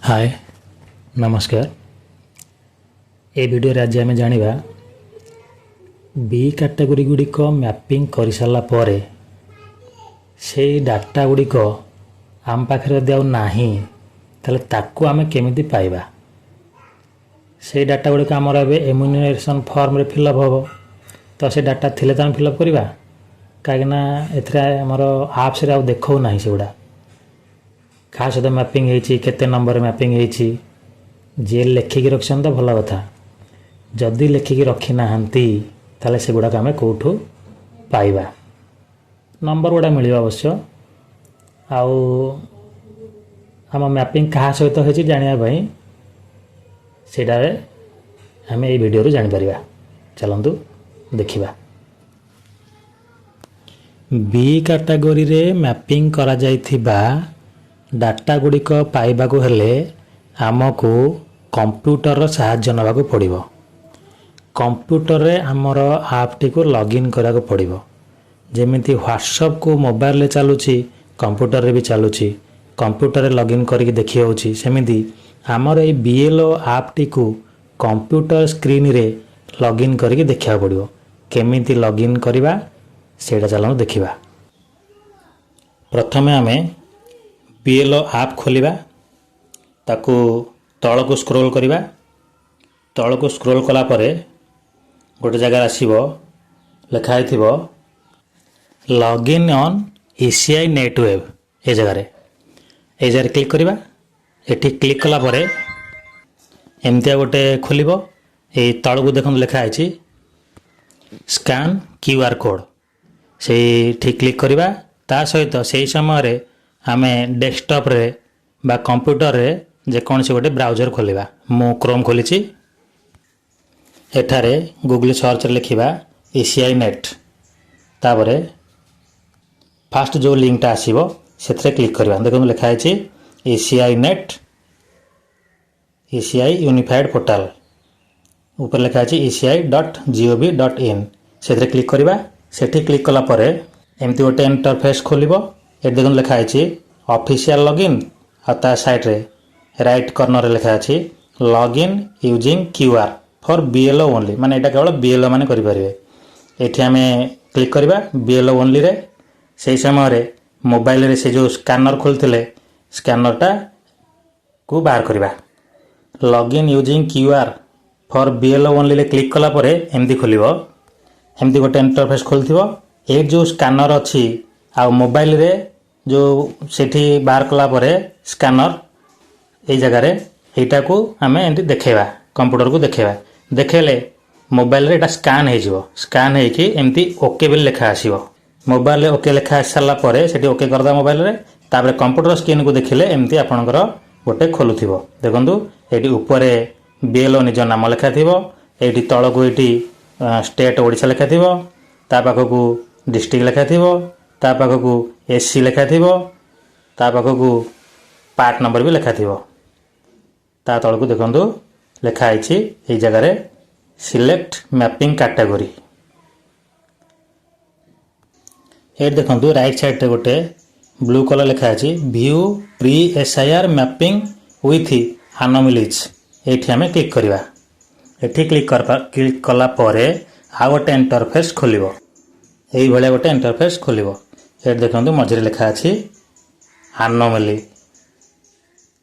हाय नमस्कार। ए वीडियो रे आज आम जानिबा बी कैटेगरी गुड़िक मैपिंग कर सारा पर से डाटा गुड़िक आम पाखे यदि नाही ताले ताकू आमे केमिति पाइबा। से डाटा गुड़िक आमर ए एम्यूनरेशन फॉर्म रे फिलअप हम तो से डाटा थिले तो आम फिलअप करवा कहीं एमर आप्स रे देखो ना से गुड़ा क्या सहित मैपिंग होती केते नंबर मैपिंग होती जी लेखिकी रखिछन तो भल कथा। जदि लेखिकी रखी नाहंती ताले से गुड़ाक आम कौठू पाइबा नंबर गुड़ा मिल अवश्य आउ आम मैपिंग क्या सहित होती जानापी सेटारे आम ये वीडियो जापर। चलतु देखा बी कैटेगरी रे मैपिंग करा जाइथिबा डाटा गुड़िक पाइबाकू हेले आमको कंप्यूटर साहाय्य नवाक पड़िबो। कंप्यूटर रे आमर आप टी को लॉगिन कराक पड़िबो। जेमिति व्हाट्सएप को मोबाइल रे चलुची कंप्यूटर रे भी चलुची कंप्यूटर रे लॉगिन करके देखि होउची सेमिति आमर ए बीएलओ आप टी को कंप्यूटर स्क्रीन रे लॉगिन करके देखा पड़िबो। केमिति लॉगिन करिबा सेटा चलनु देखिबा। प्रथमे आमे बीएलओ आप खोलिबा ताकू तल को स्क्रोल करिबा। तल को स्क्रोल कला परे गोटे जगह आसीबो लिखा हिथिबो लॉगिन ऑन एसीआई नेटवेब। ए जगह क्लिक करिबा। एठी क्लिक कला परे एमतिया गोटे खोलिबो। ए तल को देखन लिखा आछि स्कैन क्यूआर कोड से ठीक क्लिक करिबा। ता सहित सेही समय रे आमे डेस्कटॉप रे बा कंप्यूटर रे जे कौन से गोटे ब्राउजर खोलिबा। मु क्रोम खोलिछि। एठारे गूगल सर्च लिखिबा एसीआई नेट तापरे फास्ट जो लिंकटा आसीबो सेथरे क्लिक करबा। देखो लिखा है ECI net ECI unified portal ऊपर लिखा है eci.gov.in सेथरे क्लिक करबा। सेठी क्लिक कला परे एमती गोटे इंटरफेस खोलिबो। ये देखो लिखा है ऑफिशियल लॉगिन और ता साइड रे राइट कॉर्नर लिखा है login using QR for BLO only माने एटा केवल बीएलओ माने करि परिबे। एठी हमें क्लिक करबा बीएलओ ओनली रे। सेही समय रे मोबाइल रे से जो स्कैनर खोलथिले स्कैनरटा को बाहर करबा। Login using QR for BLO only रे क्लिक कला परे एमदी खोलिबो। एमदी गोटे इंटरफेस खोलथिबो। ए जो स्कैनर अछि आ मोबाइल रे जो सेठी बाहर कला परे स्कैनर ए जगह रे एटा को हमें एंटी देखेबा कंप्यूटर को देखेबा। देखेले मोबाइल रे एटा स्कैन हे जिवो। स्कैन हे कि एमती ओके बेल लिखा आसीबो। मोबाइल रे ओके लिखा आसी साला परे सेठी ओके करदा मोबाइल रे। तापर कंप्यूटर स्क्रीन को देखिले एमती आपनकर गोटे खोलुथिबो। देखंतु एटी ऊपर बीएलओ निज नाम लिखा थिबो। एटी तळ को एटी स्टेट ओडिसा लिखा थिबो। ता पाखकू डिस्ट्रिक्ट लिखा थिबो। ता पाखकू एससी लिखा थिबो। ता पाखकू पार्ट नंबर भी लिखा थिबो। ता तळ को देखंतु लिखा आइछि ए जगह रे सिलेक्ट मैपिंग कैटेगरी। ए देखंतु राइट साइड रे गोटे ब्लू कलर लिखा आइछि view pre SIR mapping with anomalies. एठी हमें क्लिक करबा। एठी क्लिक कला परे आ गोटे इंटरफेस खोलिबो। एई भले गोटे इंटरफेस खोलिबो। ए देखंतु मझरे लिखा अछि anomaly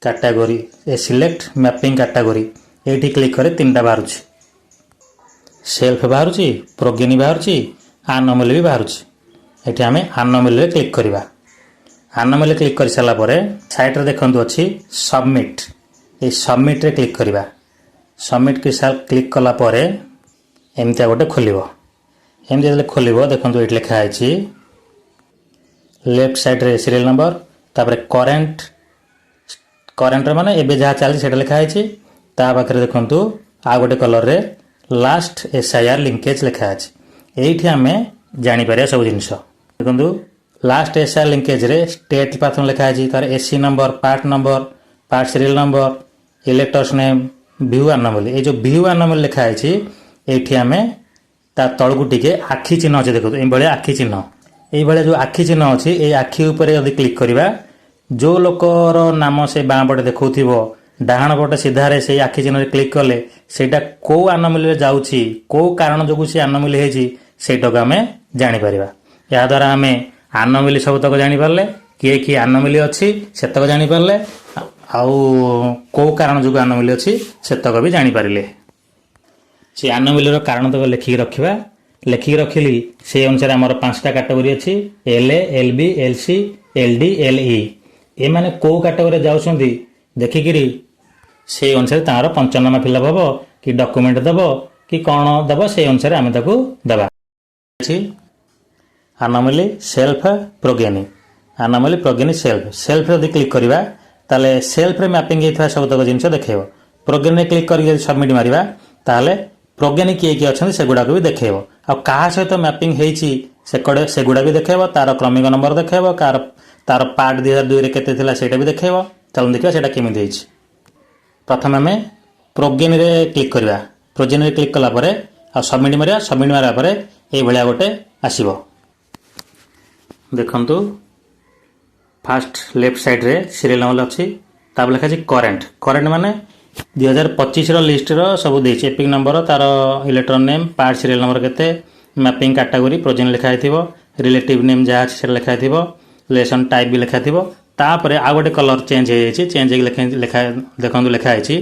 category A select mapping category. एठी क्लिक करे तीनटा बाहरुछि सेल्फ बाहरुछि प्रोगेनी बाहरुछि एनोमली भी बाहरुछि। एठी हमें एनोमली रे क्लिक करबा। एनोमली क्लिक कर साला परे साइड रे देखंतु अछि सबमिट। ए सबमिट रे क्लिक करबा। सबमिट के साल क्लिक कला परे एमतिया गोटे खोलिबो। एमति जले खोलिबो देखंतु एठी लिखा आछि लेफ्ट साइड रे सीरियल नंबर तापर करेंट रे माने एबे जहा चाली सेटा लिखा आछि। ता पाखरे देखंतु आ गोटे कलर रे लास्ट एसआईआर लिंकेज लिखा आछि। एठी हमें जानि परिया सब जिंस देखंतु लास्ट एसआईआर लिंकेज रे स्टेट पाथन लिखा आछि तार SC number part serial number electors name view anomaly. ए जो व्यू एनोमली लिखा आछि एठी हमें ता तळकु टिके आखि चिन्ह अछि। देखो ए बळे आखि चिन्ह ए बळे जो आखि चिन्ह अछि ए आखि ऊपर यदि क्लिक करिबा जो लोकर नाम से बाँ पटे देखौथिबो ଡାହାଣ ପଟେ ସିଧାରେ ସେଇ ଆଖି ଚିହ୍ନରେ କ୍ଲିକ୍ କଲେ ସେଇଟା କେଉଁ ଆନୋମାଲିରେ ଯାଉଛି, କେଉଁ କାରଣ ଯୋଗୁଁ ସେ ଆନୋମାଲି ହେଇଛି ସେଇଟାକୁ ଆମେ ଜାଣିପାରିବା। ଏହାଦ୍ୱାରା ଆମେ ଆନୋମାଲି ସବୁତକ ଜାଣିପାରିଲେ, କିଏ କିଏ ଆନୋମାଲି ଅଛି ସେତକ ଜାଣିପାରିଲେ, ଆଉ କେଉଁ କାରଣ ଯୋଗୁଁ ଆନୋମାଲି ଅଛି ସେତକ ବି ଜାଣିପାରିଲେ। ସେ ଆନୋମାଲିର କାରଣ ତକ ଲେଖିକି ରଖିବା। ଲେଖିକି ରଖିଲି ସେଇ ଅନୁସାରେ ଆମର 5ଟା କାଟେଗୋରୀ ଅଛି, LA, LB, LC, LD, LE। ଏମାନେ କେଉଁ କାଟେଗୋରୀରେ ଯାଉଛନ୍ତି ଦେଖିକିରି ସେଇ ଅନୁସାରେ ତାଙ୍କର ପଞ୍ଚନାମା ଫିଲ୍ଅପ୍ ହେବ କି ଡକୁମେଣ୍ଟ ଦେବ କି କ'ଣ ଦେବ, ସେଇ ଅନୁସାରେ ଆମେ ତାକୁ ଦେବା। ଆନୋମାଲି ସେଲ୍ଫ ପ୍ରୋଗେନି, ଆନୋମାଲି ପ୍ରୋଗେନି ସେଲ୍ଫ। ସେଲ୍ଫରେ ଯଦି କ୍ଲିକ୍ କରିବା ତାହେଲେ ସେଲ୍ଫରେ ମ୍ୟାପିଂ ହେଇଥିବା ସବୁତକ ଜିନିଷ ଦେଖେଇବ। ପ୍ରୋଗେନିରେ କ୍ଲିକ୍ କରିକି ଯଦି ସବମିଟ୍ ମାରିବା ତାହେଲେ ପ୍ରୋଗେନି କିଏ କିଏ ଅଛନ୍ତି ସେଗୁଡ଼ାକୁ ବି ଦେଖେଇବ। ଆଉ କାହା ସହିତ ମ୍ୟାପିଂ ହେଇଛି ସେଗୁଡ଼ା ବି ଦେଖେଇବ, ତାର କ୍ରମିକ ନମ୍ବର ଦେଖେଇବ, ତାର ପାର୍ଟ 2002ରେ କେତେ ଥିଲା ସେଇଟା ବି ଦେଖେଇବ। ଚାଲନ୍ତୁ ଦେଖିବା ସେଇଟା କେମିତି ହେଇଛି। ପ୍ରଥମେ ଆମେ ପ୍ରୋଗେନିରେ କ୍ଲିକ୍ କରିବା। ପ୍ରୋଗେନିରେ କ୍ଲିକ୍ କଲା ପରେ ଆଉ ସବମିଟ୍ ମାରିବା। ସବମିଟ୍ ମାରିବା ପରେ ଏଇଭଳିଆ ଗୋଟେ ଆସିବ। ଦେଖନ୍ତୁ ଫାଷ୍ଟ ଲେଫ୍ଟ ସାଇଡ଼୍ରେ ସିରିଏଲ୍ ନମ୍ବର ଅଛି, ତାପରେ ଲେଖା ଅଛି କରେଣ୍ଟ। କରେଣ୍ଟ ମାନେ 2025ର ଲିଷ୍ଟର ସବୁ ଦେଇଛି, ଏପିକ୍ ନମ୍ବର, ତାର electron name, part serial number କେତେ, ମ୍ୟାପିଂ କାଟାଗୋରୀ ପ୍ରୋଜେନ୍ ଲେଖା ହେଇଥିବ, ରିଲେଟିଭ୍ ନେମ୍ ଯାହା ଅଛି ସେଇଟା ଲେଖା ହେଇଥିବ, ରିଲେସନ୍ ଟାଇପ୍ ବି ଲେଖା ହେଇଥିବ। ତାପରେ ଆଉ ଗୋଟେ କଲର୍ ଚେଞ୍ଜ ହେଇଯାଇଛି, ଚେଞ୍ଜ ହେଇକି ଦେଖନ୍ତୁ ଲେଖା ହେଇଛି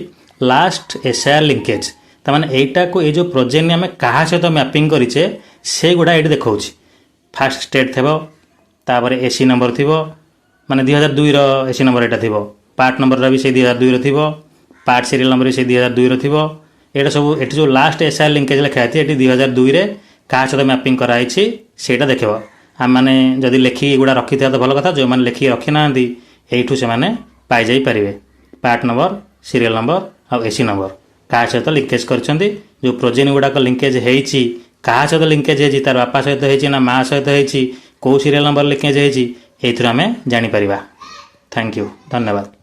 ଲାଷ୍ଟ ଏସ୍ଆଇଆର୍ ଲିଙ୍କେଜ୍। ତାମାନେ ଏଇଟାକୁ ଏଇ ଯେଉଁ ପ୍ରୋଜେନ୍ ଆମେ କାହା ସହିତ ମ୍ୟାପିଂ କରିଛେ ସେଇଗୁଡ଼ା ଏଇଠି ଦେଖାଉଛି। ଫାଷ୍ଟ ଷ୍ଟେଟ୍ ଥିବ, ତାପରେ ଏସି ନମ୍ବର ଥିବ, ମାନେ 2002ର ଏସି ନମ୍ବର ଏଇଟା ଥିବ, ପାର୍ଟ ନମ୍ବରଟା ବି ସେଇ 2002ର ଥିବ, ପାର୍ଟ ସିରିଏଲ୍ ନମ୍ବର ବି ସେଇ 2002ର ଥିବ। ଏଇଟା ସବୁ ଏଠି ଯେଉଁ ଲାଷ୍ଟ ଏସ୍ଆଇଆର୍ ଲିଙ୍କେଜ୍ ଲେଖା ହେଇଛି ଏଠି 2002ରେ କାହା ସହିତ ମ୍ୟାପିଂ କରାହେଇଛି ସେଇଟା ଦେଖେଇବ। ଆମମାନେ ଯଦି ଲେଖିକି ଏଗୁଡ଼ା ରଖିଥିବା ତ ଭଲ କଥା, ଯେଉଁମାନେ ଲେଖିକି ରଖିନାହାନ୍ତି ଏଇଠୁ ସେମାନେ ପାଇଯାଇପାରିବେ। ପାର୍ଟ ନମ୍ବର, ସିରିଏଲ୍ ନମ୍ବର ଆଉ ଏସି ନମ୍ବର କାହା ସହିତ ଲିଙ୍କେଜ୍ କରିଛନ୍ତି, ଯେଉଁ ପ୍ରୋଜେନ୍ ଗୁଡ଼ାକ ଲିଙ୍କେଜ୍ ହେଇଛି କାହା ସହିତ ଲିଙ୍କେଜ୍ ହେଇଛି, ତାର ବାପା ସହିତ ହେଇଛି ନା ମା ସହିତ ହେଇଛି, କେଉଁ ସିରିଏଲ୍ ନମ୍ବର ଲିଙ୍କେଜ୍ ହେଇଛି, ଏଇଥିରୁ ଆମେ ଜାଣିପାରିବା। ଥ୍ୟାଙ୍କ ୟୁ, ଧନ୍ୟବାଦ।